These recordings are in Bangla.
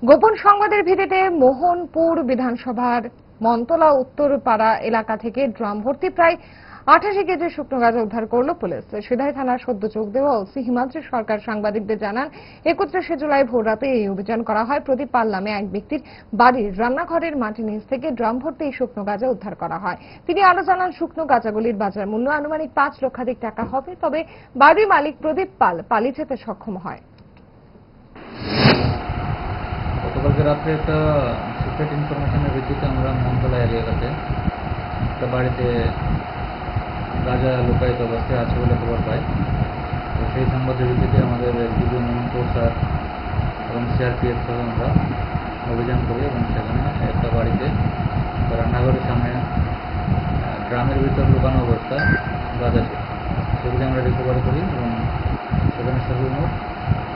গোপন সংবাদের ভিত্তিতে মোহনপুর বিধানসভার মন্তলা উত্তরপাড়া এলাকা থেকে ড্রাম ভর্তি প্রায় ৮৮ কেজি শুকনো গাঁজা উদ্ধার করল পুলিশ। সিধাই থানার সদ্য যোগ দেওয়া ওসি হিমাদ্রি সরকার সাংবাদিকদের জানান, ৩১শে জুলাই ভোররাতে এই অভিযান করা হয়। প্রদীপ পাল নামে এক ব্যক্তির বাড়ির রান্নাঘরের মাটির নিচ থেকে ড্রাম ভর্তি এই শুকনো গাঁজা উদ্ধার করা হয়। তিনি আরো জানান, শুকনো গাঁজাগুলির বাজার মূল্য আনুমানিক ৫ লক্ষাধিক টাকা হবে। তবে বাড়ির মালিক প্রদীপ পাল পালিয়ে যেতে সক্ষম হয়। গতকালকে রাত্রে একটা সিক্রেট ইনফরমেশনের ভিত্তিতে আমরা মন্তলা এলাকাতে একটা বাড়িতে গাঁজা লুকায়িত অবস্থায় আছে বলে খবর পাই। তো সেই সংবাদের ভিত্তিতে আমাদের এসডিপিও মোহনপুর স্যার এবং সিআরপিএফ সহ আমরা অভিযান করি এবং সেখানে একটা বাড়িতে রান্নাঘরের সামনে ড্রামের ভিতর লুকানো অবস্থায় গাঁজা ছিল, সেগুলি আমরা রিকভারি করি এবং সেখানে সর্বমোট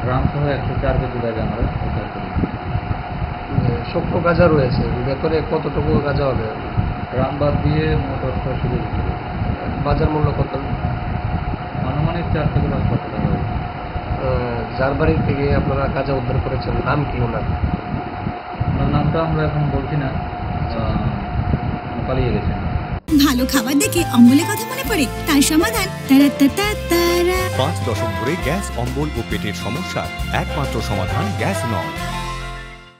ড্রাম সহ ১০৪ কেজি গাঁজা আমরা উদ্ধার করি। শুকনো গাঁজা রয়েছে, ভেতরে কতটুকু গাঁজা হবে? ড্রাম বাদ দিয়ে মোট ৮৮ কেজি। বাজার মূল্য কত? আনুমানিক ৪ থেকে ৫ লক্ষ টাকা হবে। যার বাড়ি থেকে আপনারা গাঁজা উদ্ধার করেছেন নাম কি ওনার? ওনার নামটা আমরা এখন বলছি না, পালিয়ে গেছেন। ভালো খাবার দেখে অম্বলের কথা মনে পড়ে, তার সমাধান ৫ দশক ধরে গ্যাস, অম্বল ও পেটের সমস্যার একমাত্র সমাধান গ্যাস নয়।